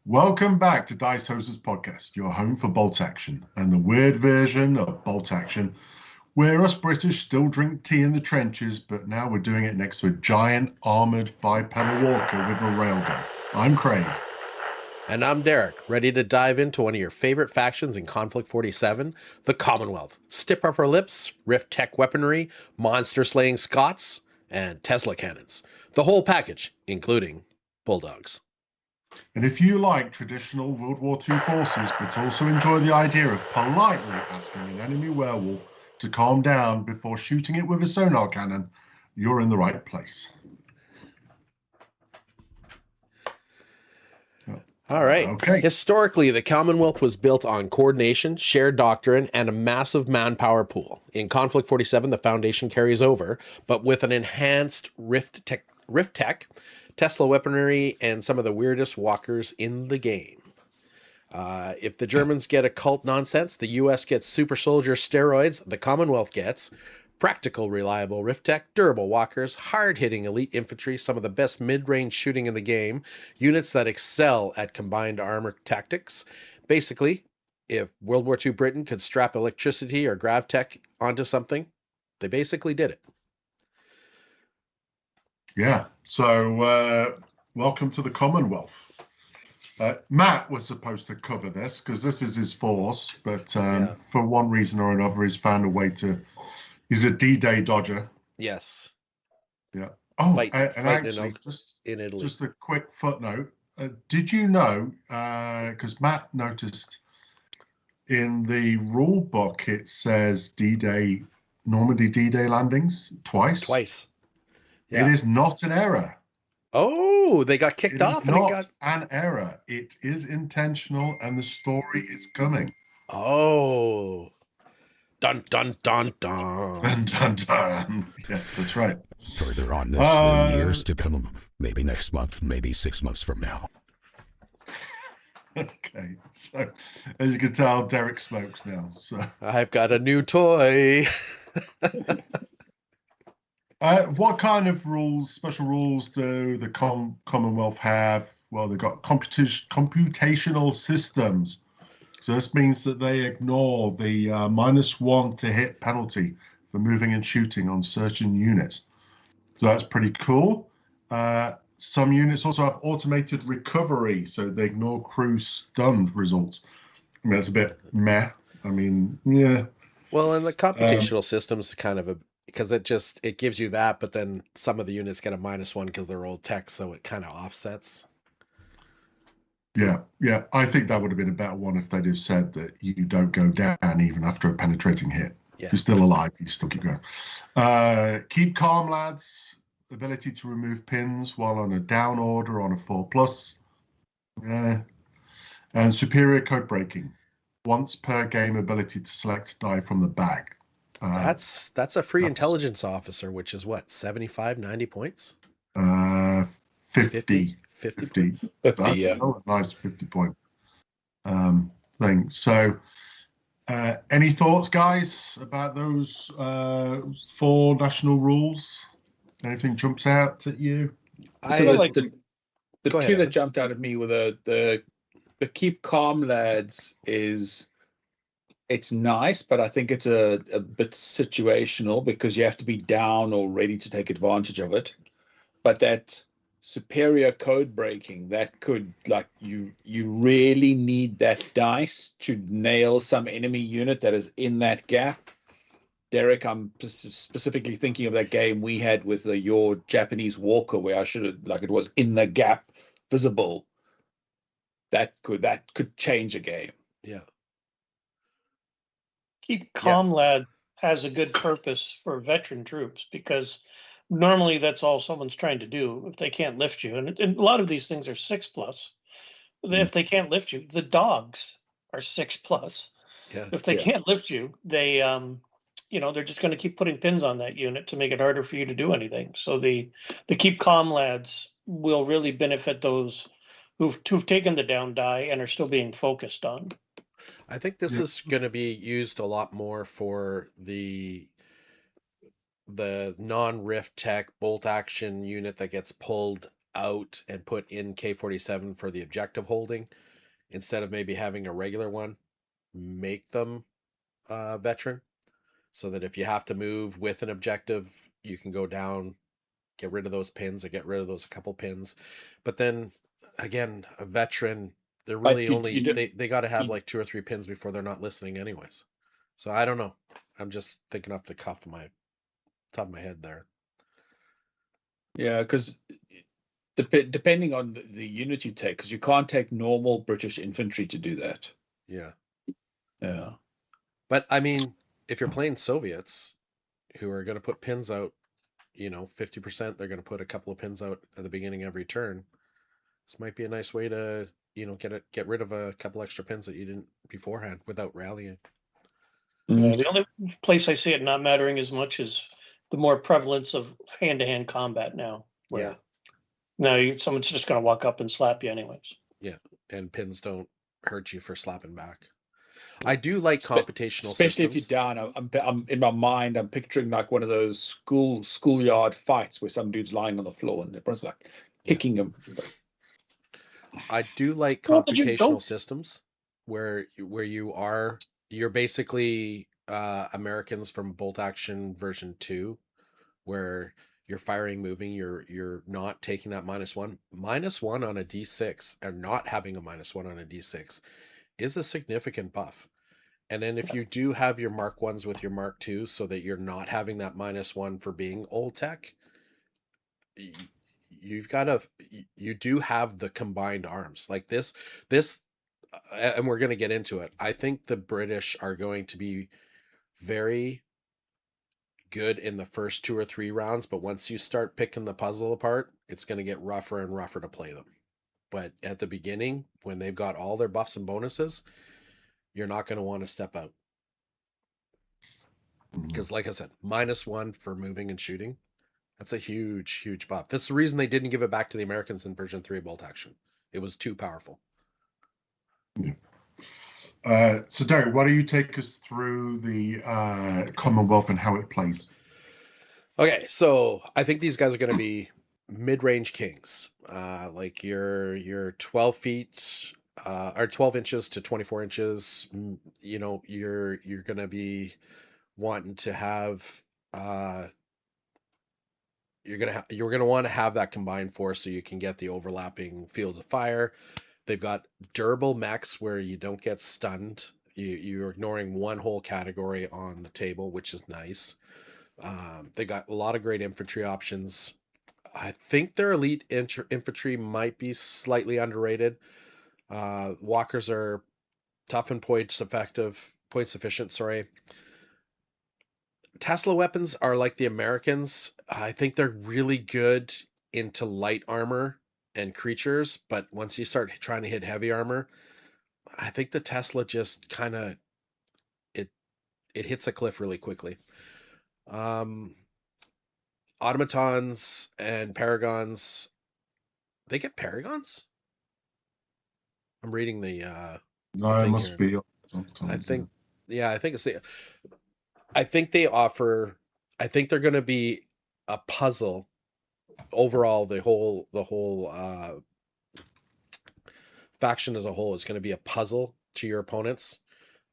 Welcome back to Dice Hosters Podcast, your home for bolt action and the weird version of bolt action, where us British still drink tea in the trenches, but now we're doing it next to a giant armoured bipedal walker with a railgun. I'm Craig. And I'm Derek, ready to dive into one of your favorite factions in Conflict 47, the Commonwealth. Stiff upper lips, Rift Tech weaponry, monster-slaying Scots, and Tesla cannons. The whole package, including bulldogs. And if you like traditional World War II forces, but also enjoy the idea of politely asking an enemy werewolf to calm down before shooting it with a sonar cannon, you're in the right place. All right. Okay. Historically, the Commonwealth was built on coordination, shared doctrine, and a massive manpower pool. In Conflict 47, the foundation carries over, but with an enhanced Rift Tech, Tesla weaponry, and some of the weirdest walkers in the game. If the Germans get occult nonsense, the US gets super soldier steroids, the Commonwealth gets practical, reliable Rift Tech, durable walkers, hard-hitting elite infantry, some of the best mid-range shooting in the game, units that excel at combined armor tactics. Basically, if World War II Britain could strap electricity or grav tech onto something, they basically did it. Yeah, so welcome to the Commonwealth. Matt was supposed to cover this because this is his force, but for one reason or another, he's found a way to. He's a D-Day dodger. Yes. Yeah. Oh, Fight and actually, in Italy. Just a quick footnote. Did you know, because Matt noticed in the rule book, it says D-Day, Normandy D-Day landings twice? Twice. Yeah. It is not an error. Oh, they got kicked off. It is not an error. It is intentional, and the story is coming. Oh. Dun, dun, dun, dun. Dun, dun, dun. Yeah, that's right. Further on this in years to come. Maybe next month, maybe 6 months from now. Okay, so as you can tell, Derek smokes now. So I've got a new toy. What kind of rules, special rules, do the Commonwealth have? Well, they've got computational systems. So this means that they ignore the -1 to hit penalty for moving and shooting on certain units. So that's pretty cool. Some units also have automated recovery, so they ignore crew stunned results. I mean, it's a bit meh. I mean, yeah. Well, and the computational system's kind of because it gives you that, but then some of the units get a -1 because they're old tech, so it kind of offsets. Yeah. I think that would have been a better one if they'd have said that you don't go down even after a penetrating hit. Yeah. If you're still alive, you still keep going. Keep calm, lads. Ability to remove pins while on a down order on a 4+. And superior code breaking. Once per game ability to select die from the bag. That's a free intelligence officer, which is what, 75, 90 points? 50. 50 points. That's a nice 50-point thing. So, any thoughts, guys, about those 4 national rules? Anything jumps out at you? I like the two that jumped out at me were the keep calm, lads. It's nice, but I think it's a bit situational because you have to be down or ready to take advantage of it. But that superior code breaking, that could, like, you really need that dice to nail some enemy unit that is in that gap. Derek, I'm specifically thinking of that game we had with your Japanese walker where I should have, like, it was in the gap, visible. That could change a game. Yeah. Keep calm, lad, has a good purpose for veteran troops because normally that's all someone's trying to do if they can't lift you. And a lot of these things are 6+. If they can't lift you, the dogs are 6+. Yeah. If they can't lift you, they they're just going to keep putting pins on that unit to make it harder for you to do anything. So the keep calm lads will really benefit those who've taken the down die and are still being focused on. I think this is going to be used a lot more for the non-Rift Tech bolt action unit that gets pulled out and put in K-47 for the objective holding, instead of maybe having a regular one, make them veteran, so that if you have to move with an objective, you can go down, get rid of those pins, or get rid of those couple pins. But then again, a veteran, they're really they got to have like 2 or 3 pins before they're not listening anyways. So I don't know. I'm just thinking off the cuff of my top of my head there. Yeah, because depending on the unit you take, because you can't take normal British infantry to do that. Yeah. Yeah. But I mean, if you're playing Soviets who are going to put pins out, 50%, they're going to put a couple of pins out at the beginning of every turn. This might be a nice way to, get rid of a couple extra pins that you didn't beforehand without rallying. Yeah, the only place I see it not mattering as much is the more prevalence of hand-to-hand combat now. Yeah. Now someone's just going to walk up and slap you anyways. Yeah, and pins don't hurt you for slapping back. I do like computational especially systems. if you're down. I'm in my mind, I'm picturing like one of those schoolyard fights where some dude's lying on the floor and everyone's like kicking him. I do like computational systems where you're basically Americans from Bolt Action version 2, where you're firing moving, you're not taking that -1 on a D6, and not having a -1 on a D6 is a significant buff. And then if you do have your Mark 1s with your Mark 2s, so that you're not having that -1 for being old tech, you do have the combined arms like this, and we're going to get into it. I think the British are going to be very good in the first 2 or 3 rounds, but once you start picking the puzzle apart, it's going to get rougher and rougher to play them. But at the beginning, when they've got all their buffs and bonuses, you're not going to want to step out. Because like I said, -1 for moving and shooting, that's a huge, huge buff. That's the reason they didn't give it back to the Americans in version 3 of Bolt Action. It was too powerful. Yeah. So Derek, why don't you take us through the Commonwealth and how it plays? Okay, so I think these guys are going to be mid-range kings. Like your 12 feet or 12 inches to 24 inches. You're going to be wanting to have you're going to want to have that combined force so you can get the overlapping fields of fire. They've got durable mechs where you don't get stunned. You're ignoring one whole category on the table, which is nice. They got a lot of great infantry options. I think their elite infantry might be slightly underrated. Walkers are tough and points efficient. Sorry. Tesla weapons are like the Americans. I think they're really good into light armor and creatures, but once you start trying to hit heavy armor, I think the Tesla just kind of it hits a cliff really quickly. Automatons and Paragons, they get Paragons? I'm reading the no, it must be. I think it's the I think they offer, I think they're going to be a puzzle overall. The whole faction as a whole is going to be a puzzle to your opponents.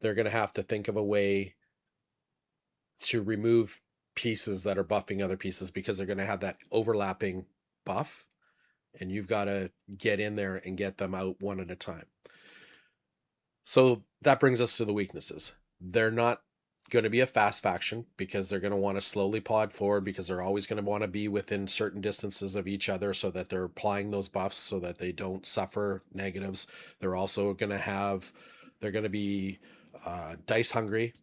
They're going to have to think of a way to remove pieces that are buffing other pieces, because they're going to have that overlapping buff, and you've got to get in there and get them out one at a time. So that brings us to the weaknesses. They're not going to be a fast faction, because they're going to want to slowly pod forward, because they're always going to want to be within certain distances of each other so that they're applying those buffs so that they don't suffer negatives. They're also going to be dice hungry.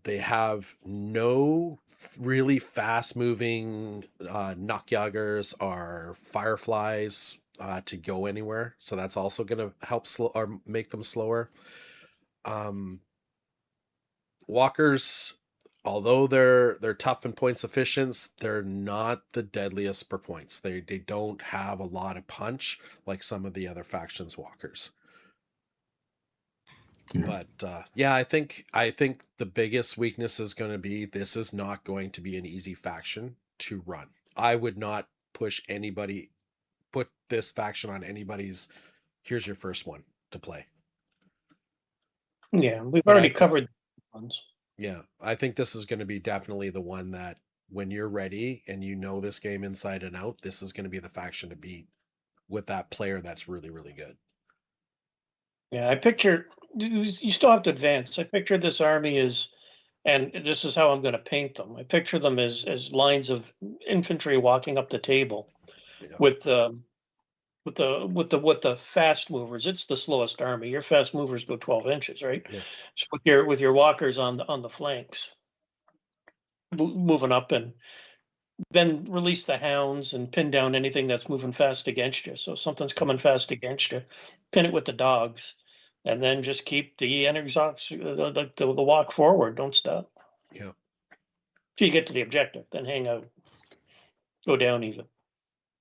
They have no really fast moving knockjaggers or fireflies to go anywhere, so that's also going to help slow or make them slower. Walkers, although they're tough and points efficient, they're not the deadliest per points. They don't have a lot of punch like some of the other factions walkers. But I think the biggest weakness is going to be, this is not going to be an easy faction to run. I would not push anybody, put this faction on anybody's, here's your first one to play. Yeah, we've But already covered ones. Yeah, I think this is going to be definitely the one that when you're ready and you know this game inside and out, this is going to be the faction to beat with that player that's really, really good. Yeah, I picture, you still have to advance. I picture this army as, and this is how I'm going to paint them. I picture them as lines of infantry walking up the table Yeah. with the fast movers. It's the slowest army. Your fast movers go 12 inches, right? Yeah. So with your walkers on the flanks, moving up, and then release the hounds and pin down anything that's moving fast against you. So if something's coming fast against you, pin it with the dogs, and then just keep the the walk forward. Don't stop. Yeah. Till you get to the objective, then hang out, go down even.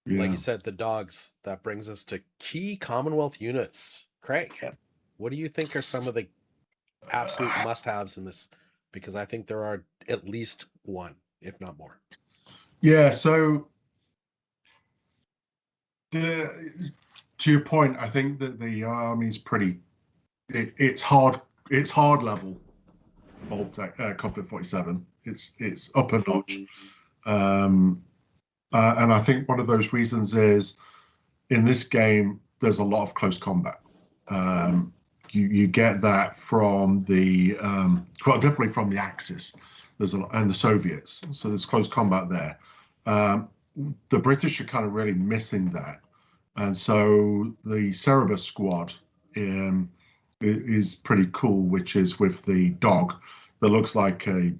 Yeah. Like you said, the dogs, that brings us to key Commonwealth units. Craig, Yeah. what do you think are some of the absolute must-haves in this? Because I think there are at least one, if not more. Yeah, so to your point, I think that the army is pretty. It's hard level. Conflict 47. It's up a notch, and I think one of those reasons is in this game there's a lot of close combat. You get that from the definitely from the Axis. There's and the Soviets, so there's close combat there. The British are kind of really missing that, and so the Cerberus squad is pretty cool, which is with the dog that looks like a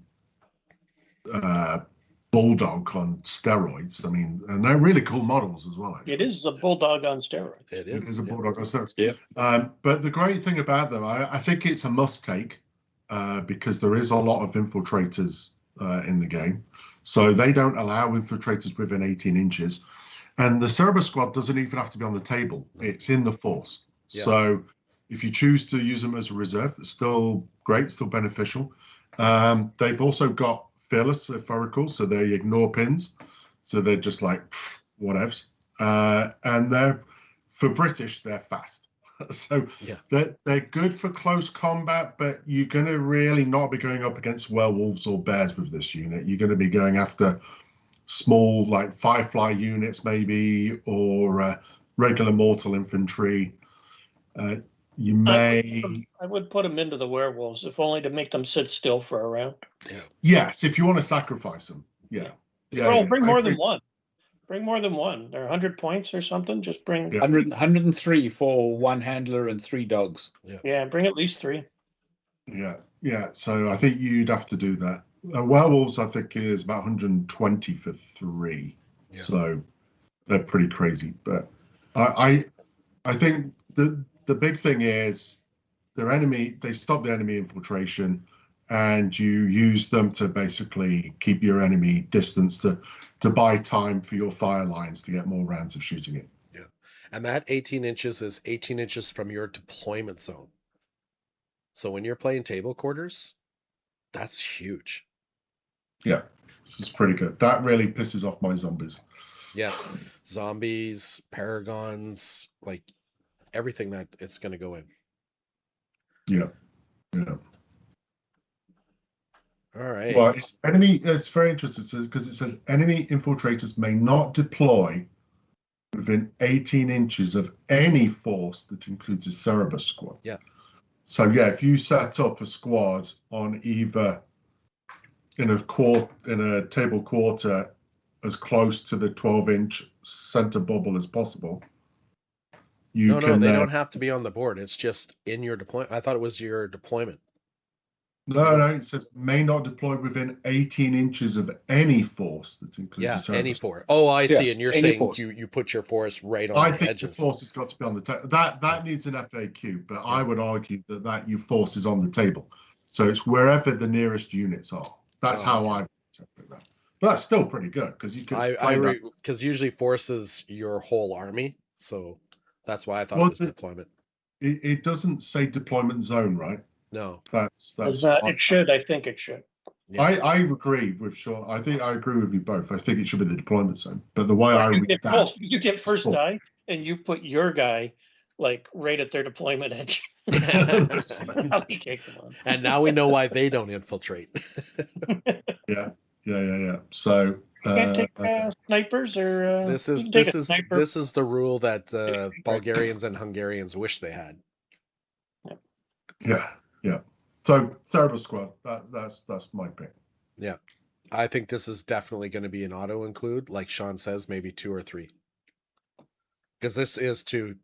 bulldog on steroids. I mean, and they're really cool models as well. Actually. It is a bulldog on steroids. It is a bulldog on steroids. Yeah. But the great thing about them, I think it's a must take because there is a lot of infiltrators in the game. So they don't allow infiltrators within 18 inches. And the Cerberus squad doesn't even have to be on the table. It's in the force. Yeah. So if you choose to use them as a reserve, it's still great, still beneficial. They've also got fearless, if I recall, so they ignore pins. So they're just like, whatevs. And for British, they're fast. So yeah. they're good for close combat, but you're going to really not be going up against werewolves or bears with this unit. You're going to be going after small, like firefly units maybe, or regular mortal infantry. You may... I would put them into the werewolves, if only to make them sit still for a round. Yeah. Yes, if you want to sacrifice them. Yeah. Bring more than one. Bring more than one. They're 100 points or something. Just bring 103 for one handler and 3 dogs. Yeah, bring at least 3. Yeah. So I think you'd have to do that. Werewolves, I think, is about 120 for 3. Yeah. So they're pretty crazy. But I think the big thing is they stop the enemy infiltration, and you use them to basically keep your enemy distance to buy time for your fire lines to get more rounds of shooting it. Yeah. And that 18 inches is 18 inches from your deployment zone. So when you're playing table quarters, that's huge. Yeah, it's pretty good. That really pisses off my zombies. Yeah. Zombies, paragons, like everything that it's going to go in. Yeah. All right. Well, it's very interesting because it says enemy infiltrators may not deploy within 18 inches of any force that includes a Cerberus squad. Yeah. So yeah, if you set up a squad on either in a table quarter as close to the 12-inch center bubble as possible, they don't have to be on the board. It's just in your deployment. I thought it was your deployment. No, it says may not deploy within 18 inches of any force that includes a any force. Oh, I see. And you're saying force. you put your force right on the edges. I think the force has got to be on the table. That needs an FAQ, but I would argue that your force is on the table. So it's wherever the nearest units are. That's how I interpret that. But that's still pretty good because you can. Because usually force is your whole army, so that's why I thought it was deployment. It doesn't say deployment zone, right? No, that's it should. I think it should. Yeah. I agree with Sean. I think I agree with you both. I think it should be the deployment zone. But the way I read that, you get first cool. die, and you put your guy like right at their deployment edge. How he kicked them on. And now we know why they don't infiltrate. Yeah. So Can't take snipers or this is the rule that Bulgarians and Hungarians wish they had. Yeah. So Cerebral Squad, that's my pick. Yeah. I think this is definitely going to be an auto include, like Sean says, maybe 2 or 3. Because this is to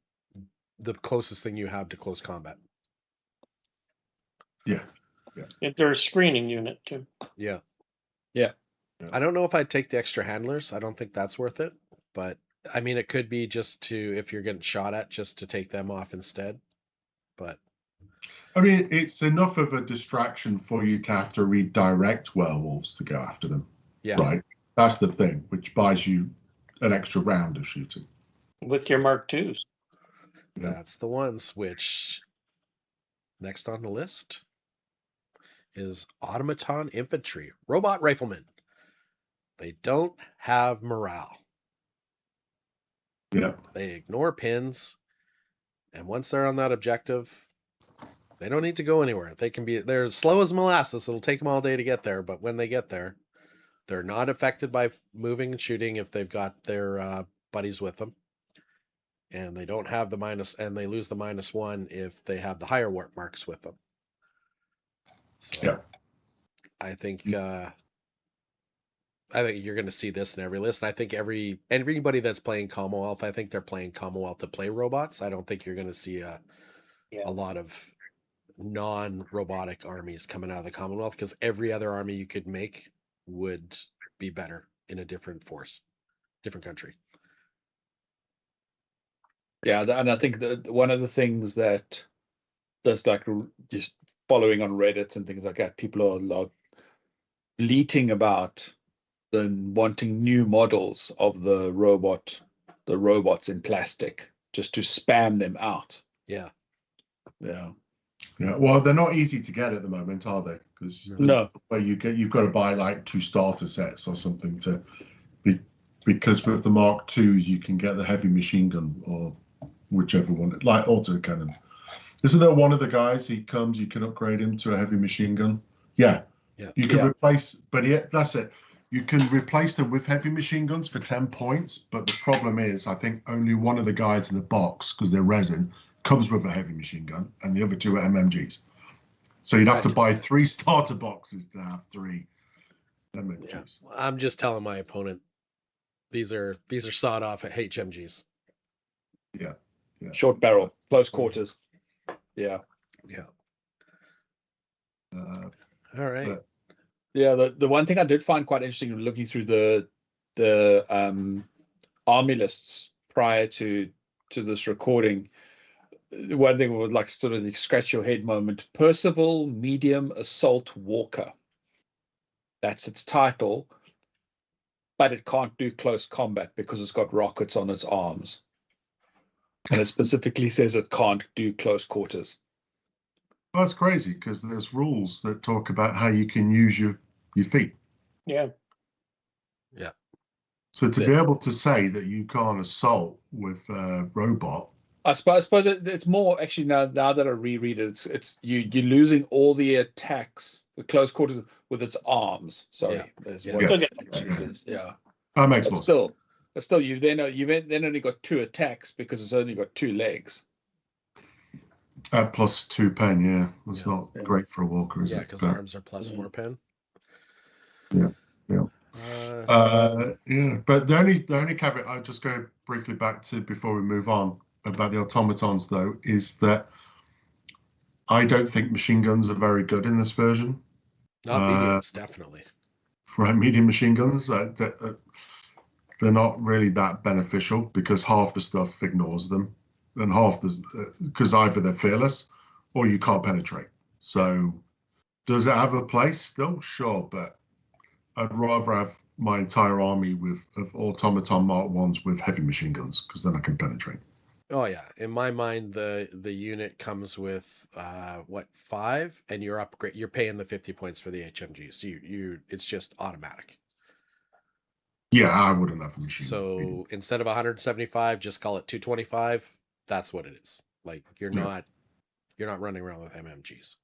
the closest thing you have to close combat. Yeah. They're a screening unit too. Yeah. Yeah. I don't know if I'd take the extra handlers. I don't think that's worth it. But I mean, it could be just to, if you're getting shot at, just to take them off instead. But I mean, it's enough of a distraction for you to have to redirect werewolves to go after them. yeah. Right. That's the thing, which buys you an extra round of shooting. With your Mark IIs. Yeah. That's the ones which next on the list is automaton infantry, robot riflemen. They don't have morale. Yeah. They ignore pins. And once they're on that objective, they don't need to go anywhere. They're slow as molasses. It'll take them all day to get there. But when they get there, they're not affected by moving and shooting if they've got their buddies with them. And they don't have the minus, and they lose the -1 if they have the higher warp marks with them. So Yeah. I think you're going to see this in every list. And I think everybody that's playing Commonwealth, I think they're playing Commonwealth to play robots. I don't think you're going to see a lot of non-robotic armies coming out of the Commonwealth, because every other army you could make would be better in a different force, different country. Yeah, and I think that one of the things that's like just following on Reddit and things like that, people are bleating about wanting new models of the robots in plastic, just to spam them out. Yeah. Well, they're not easy to get at the moment, are they? Because where you've got to buy like 2 starter sets or something because with the Mark IIs you can get the heavy machine gun or whichever one, like autocannon. Isn't there one of the guys? You can upgrade him to a heavy machine gun. Yeah. You can replace, but that's it. You can replace them with heavy machine guns for 10 points, but the problem is, I think only one of the guys in the box, because they're resin, comes with a heavy machine gun, and the other 2 are MMGs. So you'd have to buy 3 starter boxes to have 3 MMGs. Yeah. I'm just telling my opponent, these are sawed off at HMGs. Yeah. Short barrel, close quarters. Yeah. All right. Yeah, the one thing I did find quite interesting looking through the army lists prior to this recording, one thing would like sort of the scratch your head moment: Percival Medium Assault Walker. That's its title, but it can't do close combat because it's got rockets on its arms, and it specifically says it can't do close quarters. Well, that's crazy, because there's rules that talk about how you can use your feet. Yeah. So to be able to say that you can't assault with a robot, I suppose it's more actually now that I reread it, it's you're losing all the attacks, the close quarters with its arms. Sorry, that makes more sense. But still, you've then only got 2 attacks because it's only got 2 legs. Plus 2 pen, yeah. That's not great for a walker, is it? Yeah, because arms are plus 4 pen. Yeah. But the only caveat I'll just go briefly back to before we move on about the automatons, though, is that I don't think machine guns are very good in this version. Not mediums, definitely. Right, medium machine guns, they're not really that beneficial because half the stuff ignores them, and half because either they're fearless or you can't penetrate. So does it have a place still? Sure, but I'd rather have my entire army of automaton Mark 1s with heavy machine guns, because then I can penetrate. Oh yeah, in my mind, the unit comes with 5, and you're paying the 50 points for the HMGs. It's just automatic. Yeah, I wouldn't have a machine. So instead of 175, just call it 225. That's what it is. Like you're not running around with MMGs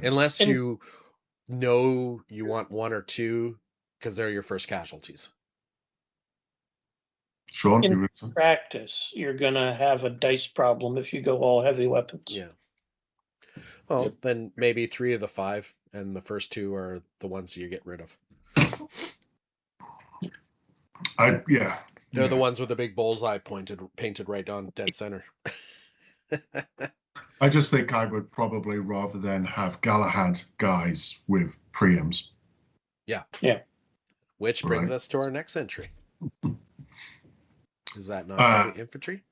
unless you know you want 1 or 2 because they're your first casualties. Sean, in practice, you're gonna have a dice problem if you go all heavy weapons. Yeah. Well, then maybe 3 of the 5, and the first 2 are the ones you get rid of. They're the ones with the big bullseye painted right on dead center. I just think I would probably rather than have Galahad guys with preems. Yeah. Which Right. brings us to our next entry. Is that not heavy infantry,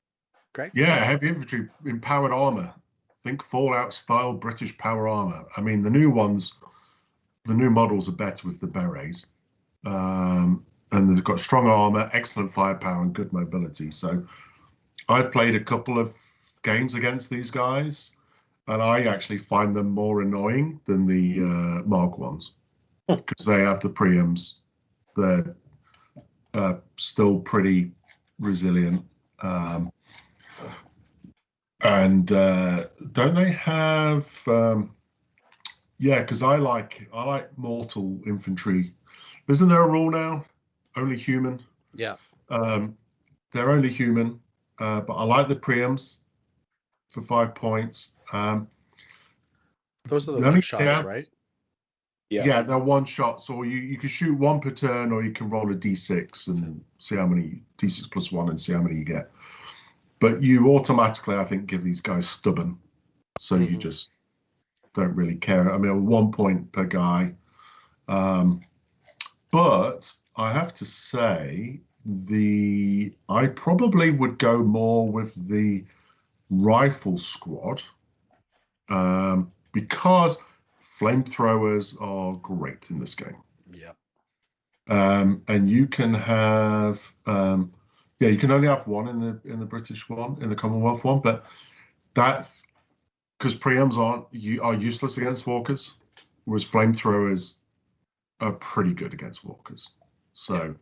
Greg? Yeah, heavy infantry, empowered armor. Think Fallout style British power armor. I mean, the new models are better with the berets. And they've got strong armor, excellent firepower, and good mobility. So I've played a couple of games against these guys, and I actually find them more annoying than the Mark ones because they have the preems. They're still pretty resilient. And don't they have? Because I like mortal infantry. Isn't there a rule now? Only human. Yeah. They're only human, but I like the preems for 5 points. Those are the one shots, right? Yeah, they're one shots, or you can shoot 1 per turn, or you can roll a d6 and see how many d6 plus 1 and see how many you get. But you automatically, I think, give these guys stubborn, so you just don't really care. I mean, 1 point per guy. But I have to say, I probably would go more with the rifle squad because flamethrowers are great in this game. Yeah. And you can have, you can only have 1 in the British one, in the Commonwealth one, but that because preems are useless against walkers, whereas flamethrowers are pretty good against walkers. So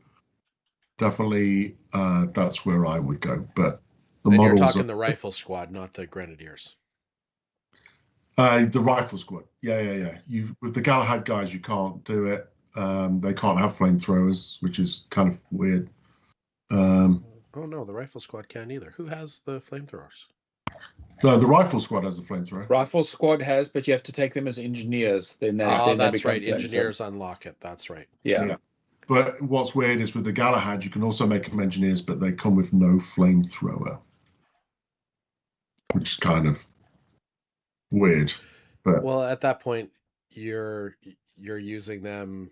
definitely that's where I would go. But you're talking the rifle squad, not the grenadiers. The rifle squad. Yeah. With the Galahad guys, you can't do it. They can't have flamethrowers, which is kind of weird. Oh no, the rifle squad can't either. Who has the flamethrowers? No, the rifle squad has the flamethrower. Rifle squad has, but you have to take them as engineers. That's right. Engineers unlock it. That's right. Yeah. But what's weird is with the Galahad, you can also make them engineers, but they come with no flamethrower, which is kind of weird. But well, at that point, you're using them.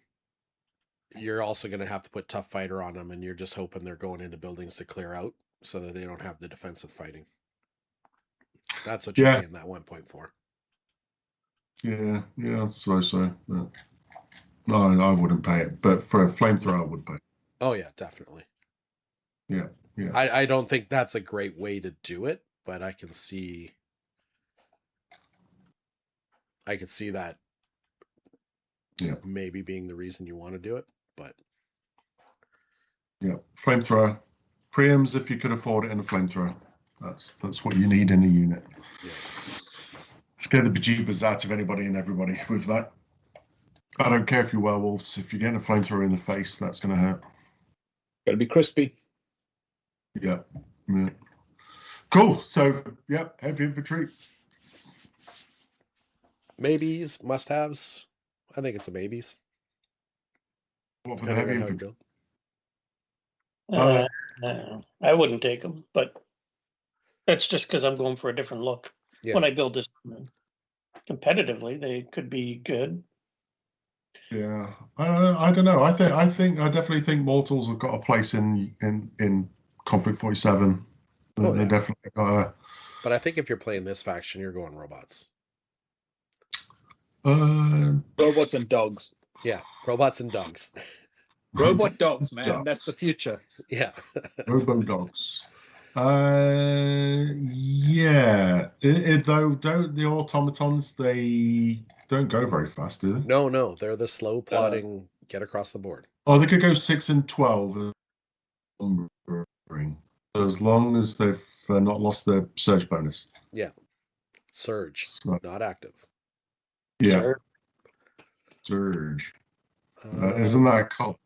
You're also going to have to put tough fighter on them, and you're just hoping they're going into buildings to clear out so that they don't have the defensive fighting. That's what you're paying that 1.4. Yeah. So. But no, I wouldn't pay it, but for a flamethrower, I would pay. Oh yeah, definitely. Yeah. I don't think that's a great way to do it, but I can see that. Yeah. Maybe being the reason you want to do it, but. Yeah, flamethrower, preems if you could afford it in a flamethrower. That's what you need in a unit. Yeah. Scare the bejeebers out of anybody and everybody with that. I don't care if you're werewolves. If you're getting a flamethrower in the face, that's going to hurt. Got to be crispy. Yeah. Cool. So, heavy infantry. Maybes, must-haves. I think it's a maybes. What for the heavy infantry? I wouldn't take them, but that's just because I'm going for a different look. Yeah. When I build this competitively, they could be good. Yeah, I don't know. I definitely think mortals have got a place in Konflikt 47. They definitely got. But I think if you're playing this faction, you're going robots. Robots and dogs. Yeah, robots and dogs. Robot dogs, man. That's the future. Yeah. Robo dogs. Yeah. Though don't the automatons, they don't go very fast, do they? No, they're the slow plodding get across the board. Oh, they could go 6 and 12 numbering. So as long as they've not lost their surge bonus. Yeah. Surge, So, not active. yeah. Surge. Isn't that cool?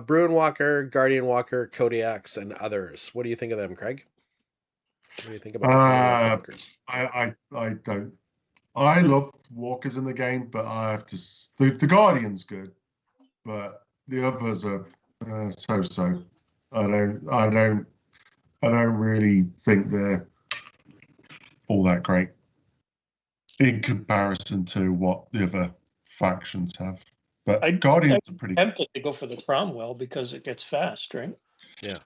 Bruin Walker, Guardian Walker, Kodiaks, and others. What do you think of them, Craig? What do you think about the Commonwealth walkers? I don't. I love walkers in the game, but I have to. The Guardian's good, but the others are so-so. I don't really think they're all that great in comparison to what the other factions have. But Guardians are pretty tempted to go for the Cromwell because it gets fast, right?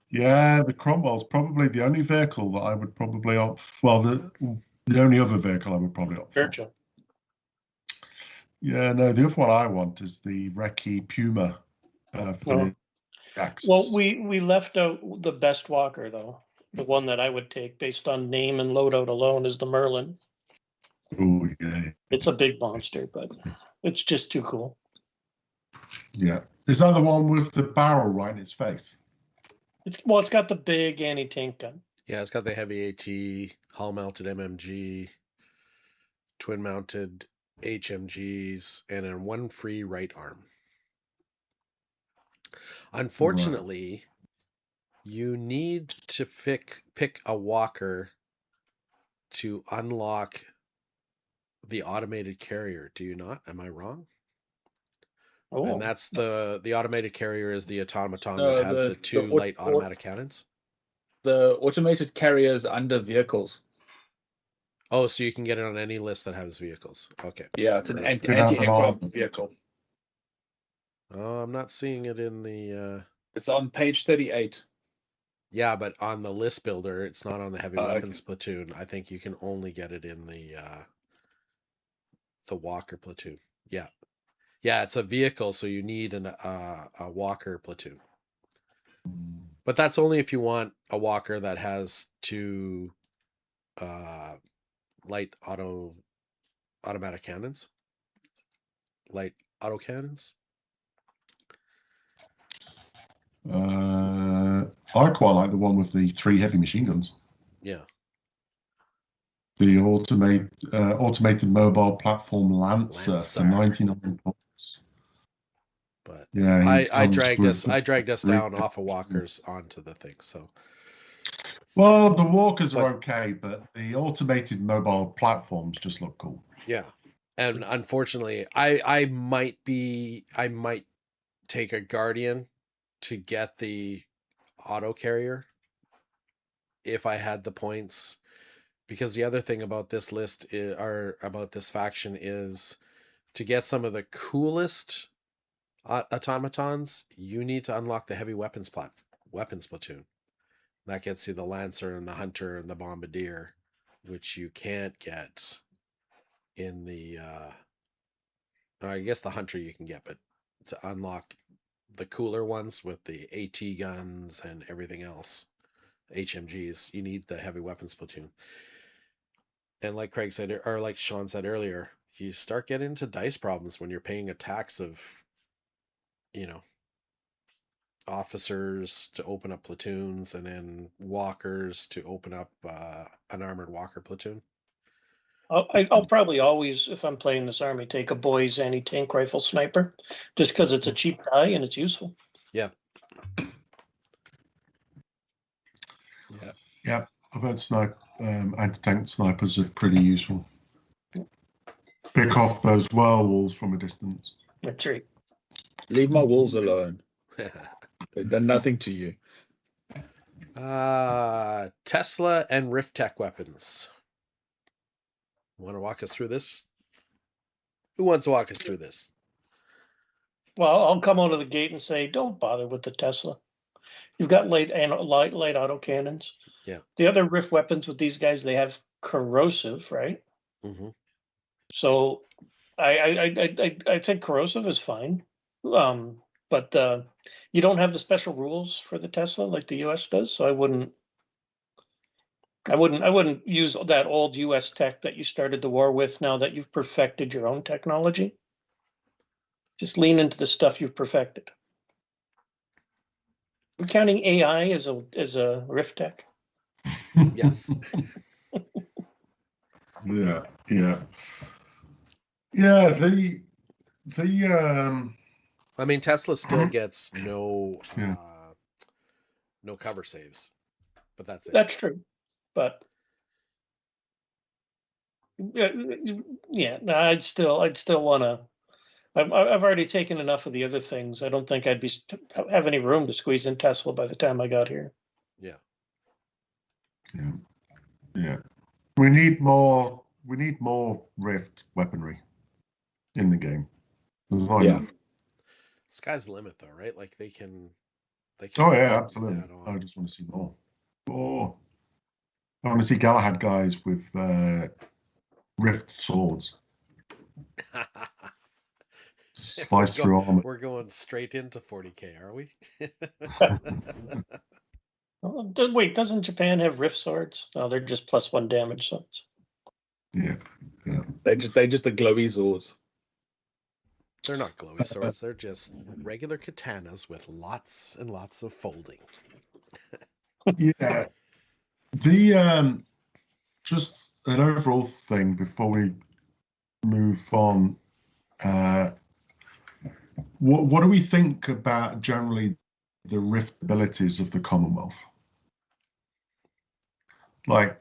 Yeah, the Cromwell's probably the only vehicle that I would probably opt. Well, the only other vehicle I would probably opt for. Churchill. Yeah, no, the other one I want is the Recce Puma for the Axis. Well, we left out the best walker though. The one that I would take based on name and loadout alone is the Merlin. Oh yeah. It's a big monster, but it's just too cool. Yeah. Is that the one with the barrel right in its face? It's got the big anti-tank gun. Yeah, it's got the heavy AT, hull-mounted MMG, twin-mounted HMGs, and then one free right arm. Unfortunately, you need to pick a walker to unlock the automated carrier. Do you not? Am I wrong? Oh. And that's the automated carrier is the automaton that has the two light automatic cannons. The automated carrier is under vehicles. Oh, so you can get it on any list that has vehicles. Okay. Yeah, it's an anti-aircraft vehicle. Oh, I'm not seeing it in the... It's on page 38. Yeah, but on the list builder, it's not on the heavy weapons platoon. I think you can only get it in the Walker platoon. Yeah. Yeah, it's a vehicle, so you need a Walker platoon. But that's only if you want a Walker that has two light automatic cannons. Light auto cannons. I quite like the one with the 3 heavy machine guns. Yeah. The automated mobile platform Lancer. for 99 points. But yeah, I dragged us down off of walkers onto the thing. So well, the walkers are okay, but the automated mobile platforms just look cool. Yeah. And unfortunately, I might take a Guardian to get the auto carrier if I had the points, because the other thing about this list about this faction is to get some of the coolest automatons, you need to unlock the heavy weapons platoon. That gets you the Lancer and the Hunter and the Bombardier, which you can't get in the I guess the Hunter you can get, but to unlock the cooler ones with the AT guns and everything else, HMGs, you need the heavy weapons platoon. And like Craig said, or like Sean said earlier, you start getting into dice problems when you're paying a tax of, officers to open up platoons and then walkers to open up an armored walker platoon. I'll probably always, if I'm playing this army, take a boys anti-tank rifle sniper, just because it's a cheap die and it's useful. Yeah. Yeah. I've heard anti-tank snipers are pretty useful. Pick off those whirlwalls from a distance. That's right. Leave my wolves alone. They've done nothing to you. Tesla and Rift Tech weapons. Want to walk us through this? Who wants to walk us through this? Well, I'll come out of the gate and say, don't bother with the Tesla. You've got light auto cannons. Yeah. The other Rift weapons with these guys, they have corrosive, right? Mm-hmm. So I think corrosive is fine. But but you don't have the special rules for the Tesla like the US does, so I wouldn't use that old US tech that you started the war with now that you've perfected your own technology. Just lean into the stuff you've perfected. We're counting AI as a rift tech. Yes. Yeah. I mean, Tesla still gets no cover saves, but that's it. That's true, but yeah, no, I'd still want to. I've already taken enough of the other things. I don't think I'd have any room to squeeze in Tesla by the time I got here. Yeah. We need more Rift weaponry in the game. There's not enough. Sky's the limit, though, right? Like they can. Oh yeah, absolutely. I just want to see more. I want to see Galahad guys with Rift swords. Slice through armor. We're going straight into 40K, are we? Wait, doesn't Japan have Rift swords? No, they're just +1 damage swords. Yeah. They're just the glowy swords. They're not glowy swords. They're just regular katanas with lots and lots of folding. Yeah. The just an overall thing before we move on. What do we think about generally the Rift abilities of the Commonwealth? Like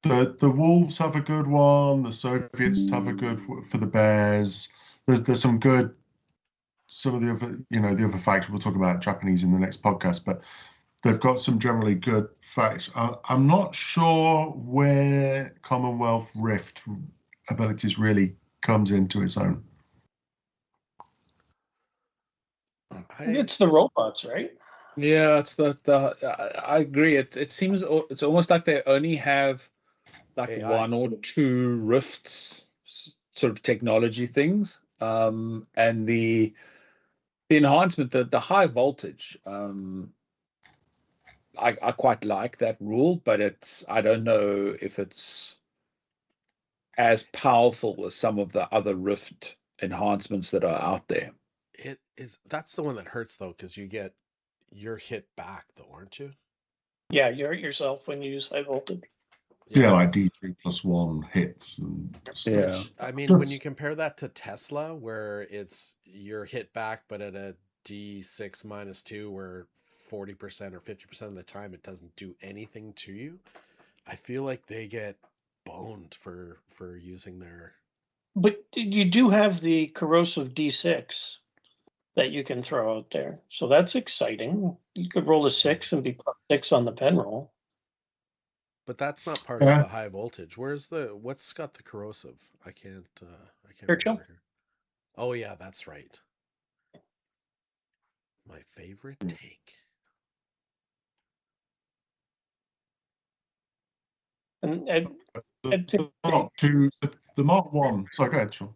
the Wolves have a good one, the Soviets have a good for the Bears. There's some good. Some of the other, the other facts we'll talk about Japanese in the next podcast, but they've got some generally good facts. I'm not sure where Commonwealth Rift abilities really comes into its own. It's the robots, right? Yeah, it's I agree. It seems it's almost like they only have like AI. 1 or 2 Rifts sort of technology things, and the enhancement, the high voltage. I quite like that rule, but I don't know if it's as powerful as some of the other Rift enhancements that are out there. It is. That's the one that hurts though, because you're hit back though, aren't you? Yeah, you hurt yourself when you use high voltage. Yeah, like D3+1 hits. And Which, I mean, when you compare that to Tesla, where you're hit back, but at a D6 -2, where 40% or 50% of the time it doesn't do anything to you, I feel like they get boned for using their. But you do have the corrosive D6 that you can throw out there, so that's exciting. You could roll a 6 and be +6 on the pen roll. But that's not part of the high voltage. What's got the corrosive? I can't remember here. Oh yeah, that's right. My favorite tank. And the Mark 1. Sorry, go ahead, Sean.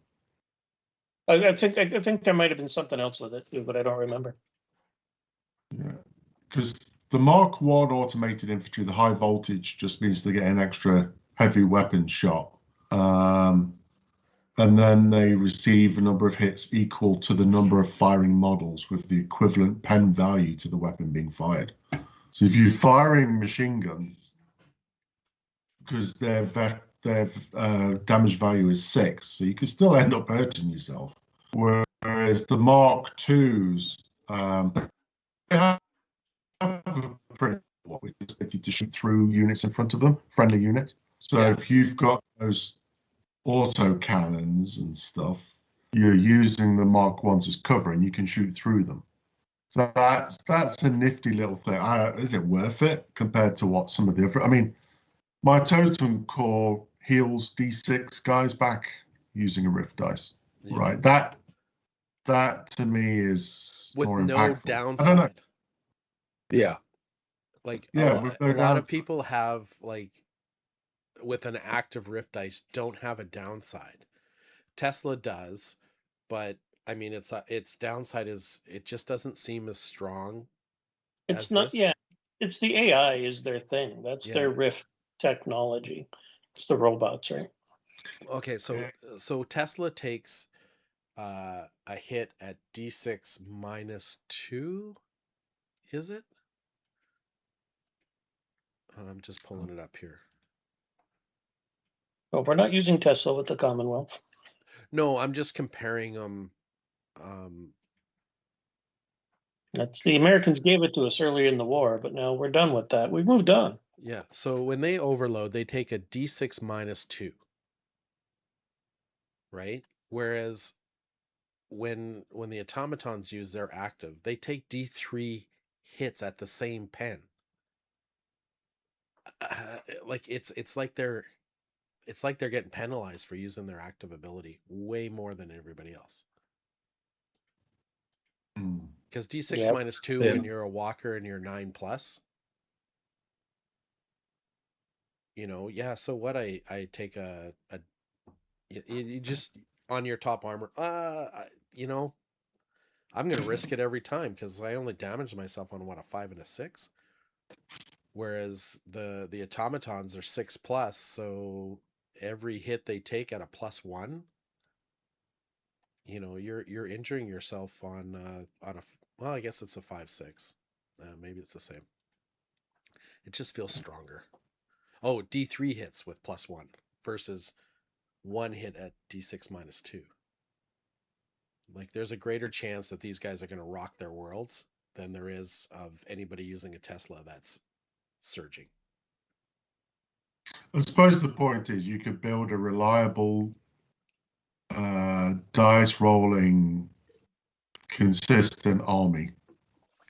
I think there might have been something else with it too, but I don't remember. Yeah, because the Mark 1 automated infantry, the high voltage, just means they get an extra heavy weapon shot. And then they receive a number of hits equal to the number of firing models with the equivalent pen value to the weapon being fired. So if you're firing machine guns, because their damage value is 6, so you can still end up hurting yourself. Whereas the Mark 2s, they have a pretty ability to shoot through units in front of them, friendly units. So if you've got those auto cannons and stuff, you're using the Mark 1s as cover and you can shoot through them. So that's a nifty little thing. Is it worth it compared to what some of the other? I mean, my Totem Core heals D6 guys back using a Rift dice, right? That to me is with more no impactful. downside. I don't know. Yeah. Like a lot of people have, like, with an active Rift dice, don't have a downside. Tesla does, but I mean, its downside is it just doesn't seem as strong. It's not. Yeah, it's the AI is their thing. That's their Rift technology. It's the robots, right? Okay, so Tesla takes a hit at D6 -2. Is it? I'm just pulling it up here. Oh, we're not using Tesla with the Commonwealth. No, I'm just comparing them. That's the Americans gave it to us earlier in the war, but now we're done with that. We've moved on. Yeah. So when they overload, they take a D6 -2. Right? Whereas when the automatons use their active, they take D3 hits at the same pen. Like it's like they're getting penalized for using their active ability way more than everybody else. Because D6 -2 when you're a walker and you're 9+. You know, yeah. So what? I take you just on your top armor. You know, I'm gonna risk it every time because I only damage myself on what, a 5 and a 6. Whereas the automatons are 6+, so every hit they take at a +1, you know, you're injuring yourself on a, well, I guess it's a 5/6. Maybe it's the same. It just feels stronger. Oh, D3 hits with +1 versus 1 hit at D6 -2. Like, there's a greater chance that these guys are going to rock their worlds than there is of anybody using a Tesla that's surging. I suppose the point is you could build a reliable dice rolling consistent army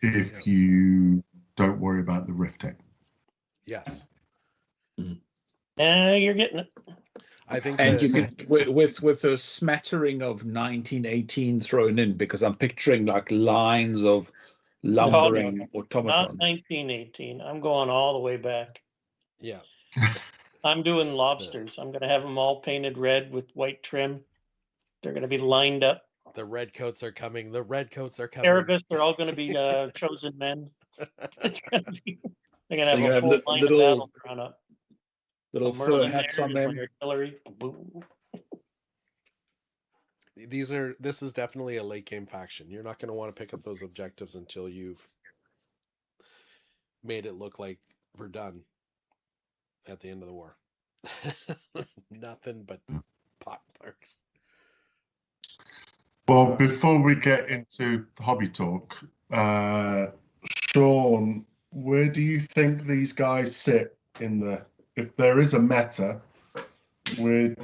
if you don't worry about the rift tech. Yes. You're getting it. I think, and you can with a smattering of 1918 thrown in, because I'm picturing like lines of lumbering automatons. Not 1918. I'm going all the way back. Yeah. I'm doing lobsters. I'm going to have them all painted red with white trim. They're going to be lined up. The red coats are coming. The red coats are coming. Erebus, they're all going to be chosen men. It's going to be. They're going to have a full line of battle drawn up. Little fur hats on them. Artillery. This is definitely a late game faction. You're not going to want to pick up those objectives until you've made it look like Verdun at the end of the war. Nothing but pot marks. Well, before we get into hobby talk, Sean, where do you think these guys sit in the? If there is a meta, I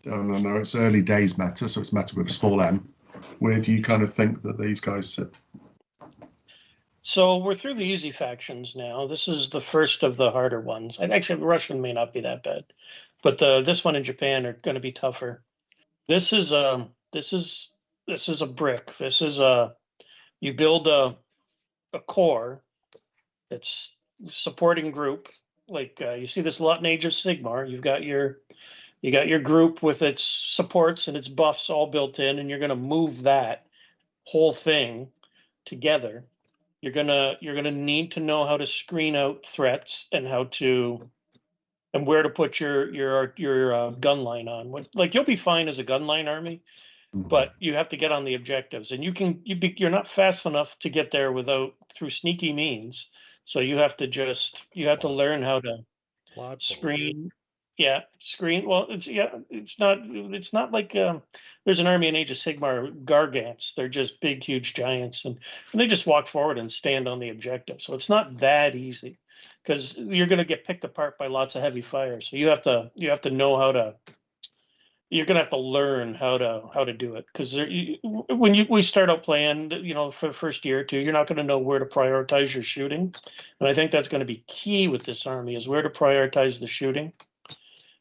don't know, it's early days meta, so it's meta with a small m. Where do you kind of think that these guys sit? So we're through the easy factions now. This is the first of the harder ones. And actually, Russian may not be that bad, but this one in Japan are going to be tougher. This is a brick. This is you build a core. It's supporting group. Like you see this a lot in Age of Sigmar. You got your group with its supports and its buffs all built in, and you're going to move that whole thing together. You're gonna need to know how to screen out threats and where to put your gun line on. Like, you'll be fine as a gun line army, but you have to get on the objectives, and you're not fast enough to get there through sneaky means. So you have to learn how to screen. Yeah, screen. Well, it's not like there's an army in Age of Sigmar, Gargants. They're just big, huge giants, and they just walk forward and stand on the objective. So it's not that easy, because you're going to get picked apart by lots of heavy fire. So you have to know how to. You're going to have to learn how to do it, because when we start out playing, for the first year or two, you're not going to know where to prioritize your shooting, and I think that's going to be key with this army, is where to prioritize the shooting.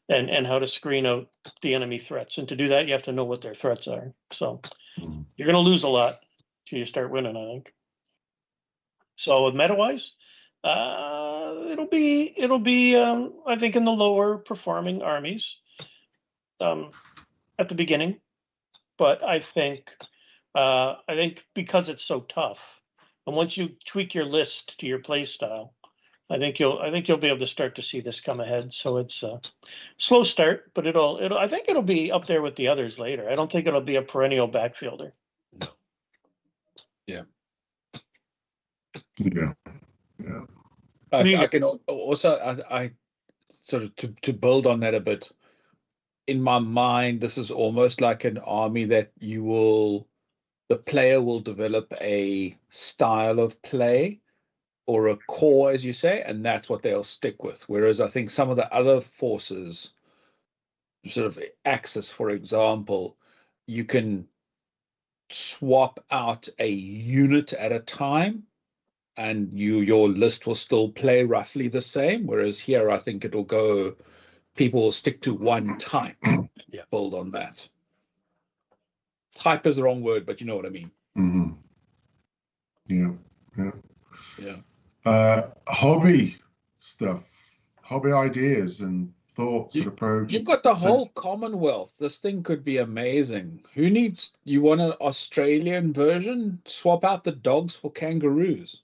And how to screen out the enemy threats. And to do that, you have to know what their threats are. So you're going to lose a lot till you start winning, I think. So with meta-wise, it'll be I think in the lower performing armies at the beginning. But I think I think because it's so tough, and once you tweak your list to your play style, I think you'll be able to start to see this come ahead. So it's a slow start, but I think it'll be up there with the others later. I don't think it'll be a perennial backfielder. No. Yeah. Yeah. Yeah. I can also I sort of to build on that a bit. In my mind, this is almost like an army that the player will develop a style of play or a core, as you say, and that's what they'll stick with. Whereas I think some of the other forces, sort of Axis, for example, you can swap out a unit at a time and your list will still play roughly the same. Whereas here, I think people will stick to one type, build on that. Type is the wrong word, but you know what I mean. Mm-hmm. Yeah. Hobby stuff, hobby ideas and thoughts and approaches. You've got the whole Commonwealth. This thing could be amazing. You want an Australian version? Swap out the dogs for kangaroos.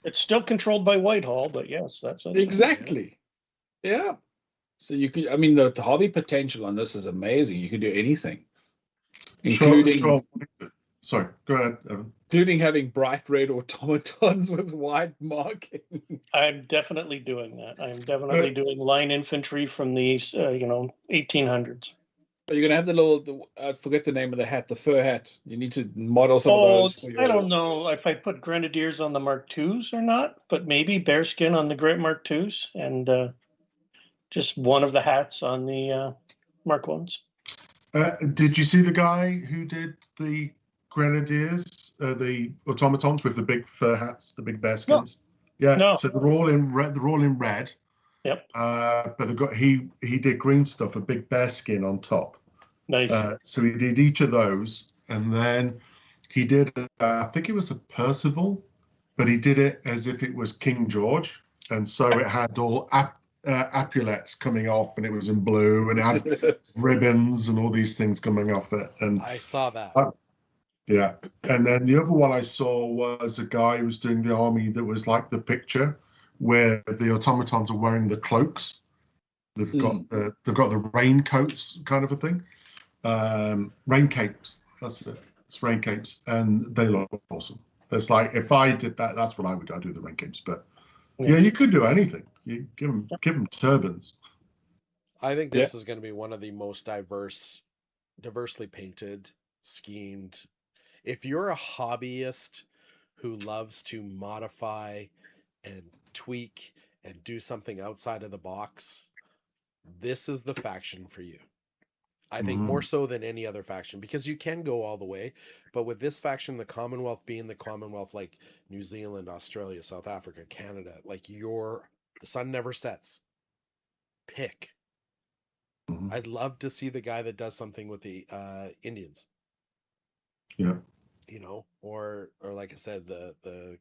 It's still controlled by Whitehall, but yes, that's exactly. Yeah. So you could, I mean, the hobby potential on this is amazing. You can do anything, including. Sorry, go ahead, Evan. Including having bright red automatons with white marking. I'm definitely doing that. I'm definitely doing line infantry from the 1800s. Are you going to have I forget the name of the hat, the fur hat. You need to model some of those. I don't know if I put grenadiers on the Mark IIs or not, but maybe bearskin on the Great Mark IIs and just one of the hats on the Mark I's. Did you see the guy who did the grenadiers, the automatons with the big fur hats, the big bearskins? No. Yeah. No. So they're all in red. They're all in red. Yep. But he did green stuff, a big bearskin on top. Nice. So he did each of those, and then he did. I think it was a Percival, but he did it as if it was King George, and so it had all epaulets coming off, and it was in blue, and it had ribbons and all these things coming off it. And I saw that. Yeah, and then the other one I saw was a guy who was doing the army that was like the picture, where the automatons are wearing the cloaks. They've got the raincoats, kind of a thing. Rain capes. That's it. It's rain capes, and they look awesome. It's like if I did that, that's what I would. I do the rain capes, but yeah, you could do anything. You give them turbans. I think this is going to be one of the most diversely painted, schemed. If you're a hobbyist who loves to modify and tweak and do something outside of the box, this is the faction for you. I think more so than any other faction, because you can go all the way, but with this faction, the Commonwealth being the Commonwealth, like New Zealand, Australia, South Africa, Canada, like the sun never sets. Pick. I'd love to see the guy that does something with the Indians. Yeah. Or like I said, the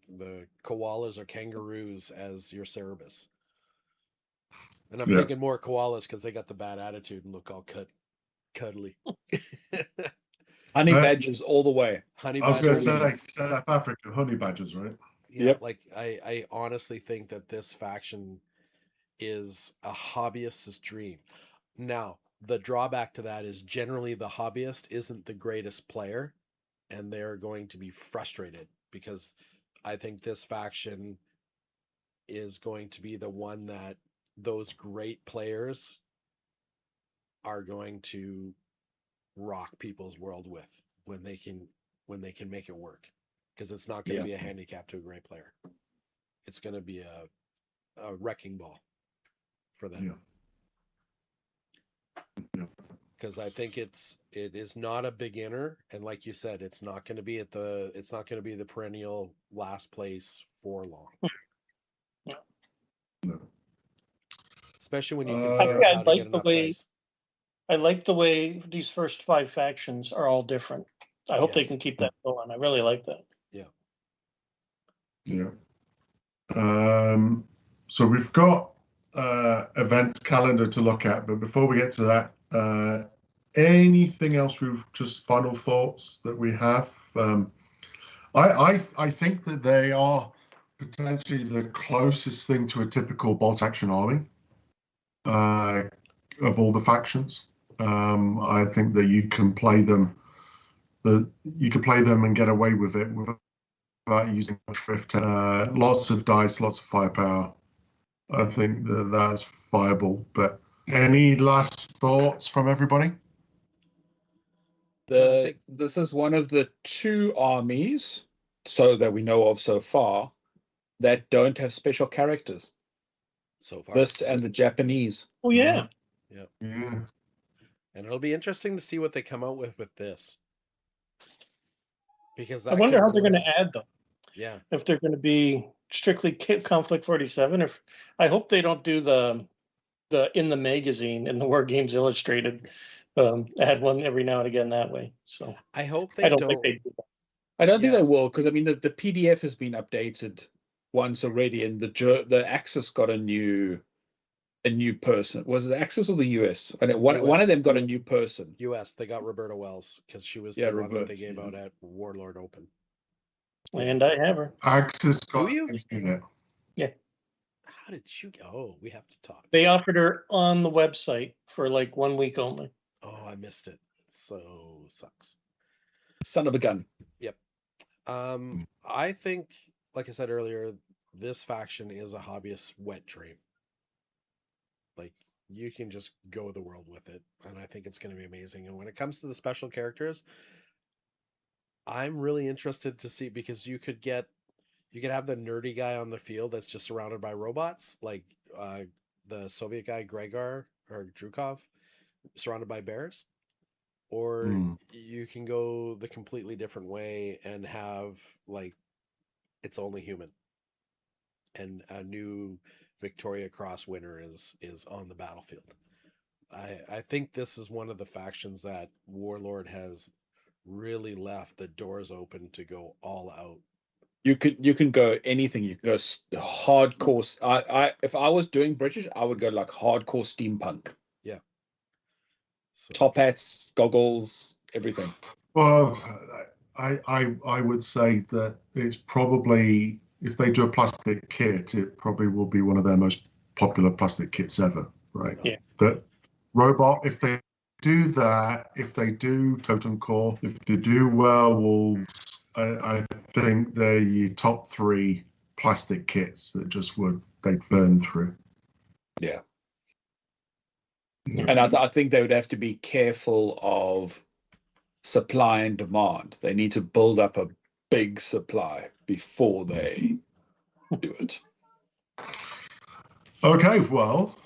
koalas or kangaroos as your Cerebus. And I'm thinking more koalas because they got the bad attitude and look all cuddly. Honey badgers all the way. I was going to say South Africa, honey badgers, right? Yeah, like I honestly think that this faction is a hobbyist's dream. Now, the drawback to that is generally the hobbyist isn't the greatest player, and they're going to be frustrated because I think this faction is going to be the one that those great players are going to rock people's world with when they can make it work, because it's not going to be a handicap to a great player. It's going to be a wrecking ball for them. Because I think it is not a beginner, and like you said, it's not going to be the perennial last place for long. No. Especially when you can figure out how to get enough dice. I like the way these first 5 factions are all different. I hope they can keep that going. I really like that. Yeah. So we've got event calendar to look at, but before we get to that, anything else? Just final thoughts that we have. I think that they are potentially the closest thing to a typical bolt-action army of all the factions. I think that you can play them. You can play them and get away with it without using shrift. Lots of dice, lots of firepower. I think that that's viable. But any last thoughts from everybody? This is one of the 2 armies, so that we know of so far, that don't have special characters. So far, this and the Japanese. Oh yeah. Yeah. Yeah. And it'll be interesting to see what they come out with this. Because I wonder how they're going to add them. Yeah. If they're going to be strictly Conflict 47, or I hope they don't do the in the magazine in the War Games Illustrated. Add one every now and again that way. So I hope they I don't think they do that. I don't think they will, because I mean the PDF has been updated once already, and the Axis got a new person. Was it Axis or the US? And one of them got a new person. US. They got Roberta Wells because she was the one that they gave out at Warlord Open. And I have her. Axis got you? Yeah. How did you? Oh, we have to talk. They offered her on the website for like 1 week only. Oh, I missed it. So sucks. Son of a gun. Yep. I think, like I said earlier, this faction is a hobbyist's wet dream. Like, you can just go the world with it, and I think it's going to be amazing. And when it comes to the special characters, I'm really interested to see, because you could have the nerdy guy on the field that's just surrounded by robots, like the Soviet guy Gregor or Drukov, surrounded by bears. Or you can go the completely different way and have, like, it's only human. And a new Victoria Cross winner is on the battlefield. I think this is one of the factions that Warlord has really left the doors open to go all out. You can go anything. You can go hardcore. If I was doing British, I would go like hardcore steampunk. Yeah. So. Top hats, goggles, everything. Well, I would say that it's probably, if they do a plastic kit, it probably will be one of their most popular plastic kits ever, right? Yeah. The robot, if they do that, if they do Totem Core, if they do werewolves, I think they're your top 3 plastic kits that they'd burn through. Yeah. And I think they would have to be careful of supply and demand. They need to build up a big supply before they do it. Okay, well,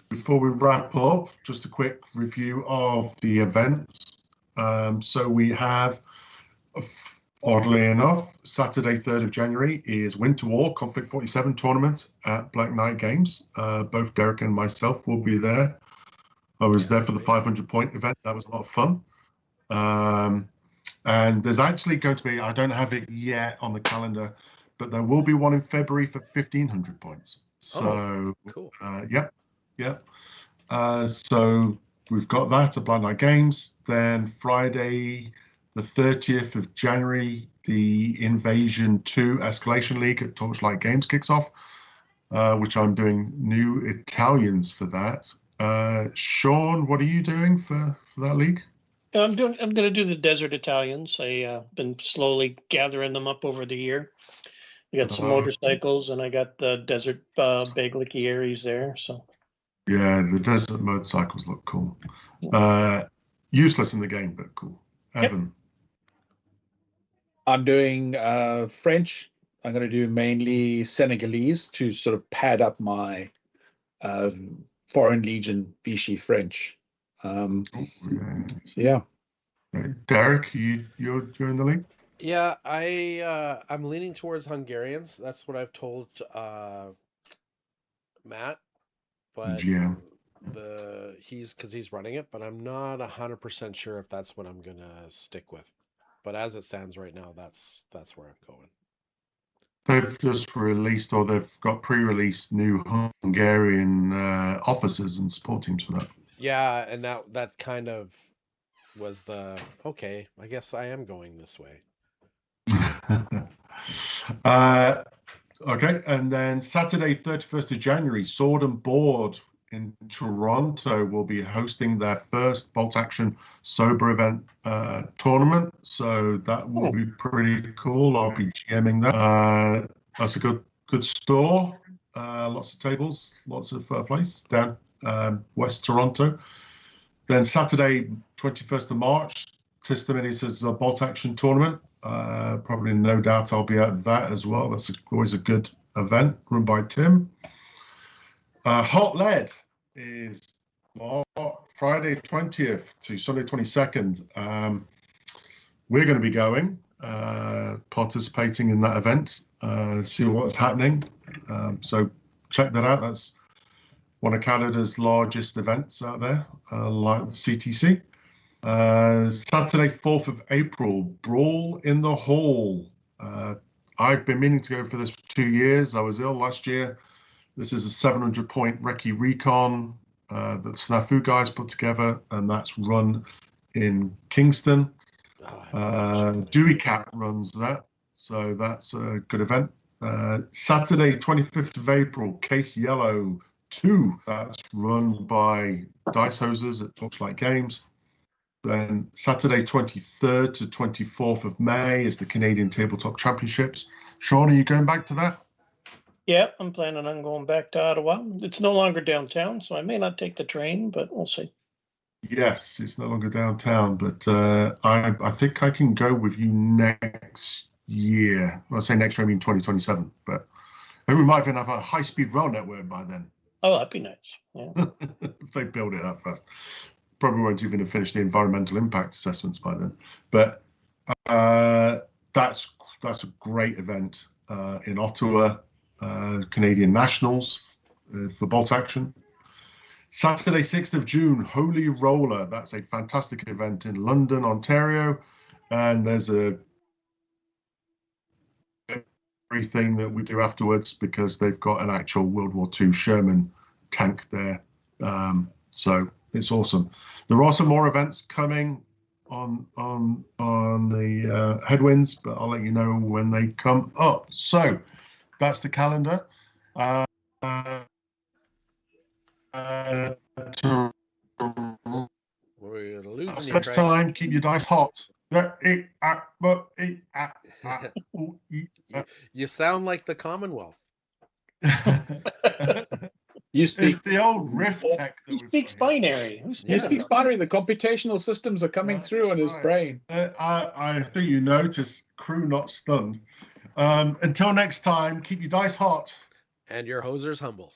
before we wrap up, just a quick review of the events. So we have, oddly enough, Saturday, 3rd of January is Winter War Conflict 47 tournament at Black Knight Games. Both Derek and myself will be there. I was there for the 500-point event. That was a lot of fun. And there's actually going to be, I don't have it yet on the calendar, but there will be one in February for 1,500 points. So, cool. Yep. So we've got that at Black Knight Games. Then Friday, the 30th of January, the Invasion 2 Escalation League at Torchlight Games kicks off, which I'm doing new Italians for that. Sean, what are you doing for that league? I'm going to do the Desert Italians. I've been slowly gathering them up over the year. I got some motorcycles, and I got the Desert Baglichieri's there. So. Yeah, the Desert motorcycles look cool. Useless in the game, but cool. Evan. Yep. I'm doing French. I'm going to do mainly Senegalese to sort of pad up my Foreign Legion Vichy French. Yeah. Derek, you're in the league? Yeah, I'm leaning towards Hungarians. That's what I've told Matt. But GM. He's running it, but I'm not 100% sure if that's what I'm gonna stick with. But as it stands right now, that's where I'm going. They've just released, or they've got pre-released new Hungarian officers and support teams for that. Yeah, and that kind of was the okay. I guess I am going this way. Okay, and then Saturday, 31st of January, Sword and Board in Toronto will be hosting their first bolt action sober event tournament. So that will be pretty cool. I'll be GMing that. That's a good store. Lots of tables, lots of place down West Toronto. Then Saturday, 21st of March, Tistamini is a bolt action tournament. Probably no doubt I'll be at that as well. That's always a good event run by Tim. Hot Lead is Friday 20th to Sunday 22nd. We're going to be going, participating in that event, see what's happening. So check that out. That's one of Canada's largest events out there, like the CTC. Saturday, 4th of April, Brawl in the Hall. I've been meaning to go for this for 2 years. I was ill last year. This is a 700-point recce recon that the Snafu guys put together, and that's run in Kingston. Dewey Cat runs that, so that's a good event. Saturday, 25th of April, Case Yellow 2. That's run by Dice Hosers at Torchlight Games. Then Saturday, 23rd to 24th of May is the Canadian Tabletop Championships. Sean, are you going back to that? Yeah, I'm planning on going back to Ottawa. It's no longer downtown, so I may not take the train, but we'll see. Yes, it's no longer downtown, but I think I can go with you next year. Well, I say next year, I mean 2027, but maybe we might even have a high-speed rail network by then. Oh, that'd be nice. Yeah. If they build it that fast. Probably won't even have finished the environmental impact assessments by then. But that's a great event in Ottawa, Canadian Nationals for bolt action. Saturday, 6th of June, Holy Roller. That's a fantastic event in London, Ontario. And there's everything that we do afterwards because they've got an actual World War II Sherman tank there. So it's awesome. There are some more events coming on the headwinds, but I'll let you know when they come up. So that's the calendar. We're losing Next time, keep your dice hot. You sound like the Commonwealth. It's the old riff tech. He speaks binary. He speaks binary. The computational systems are coming through in his brain. I think you notice crew not stunned. Until next time, keep your dice hot. And your hosers humble.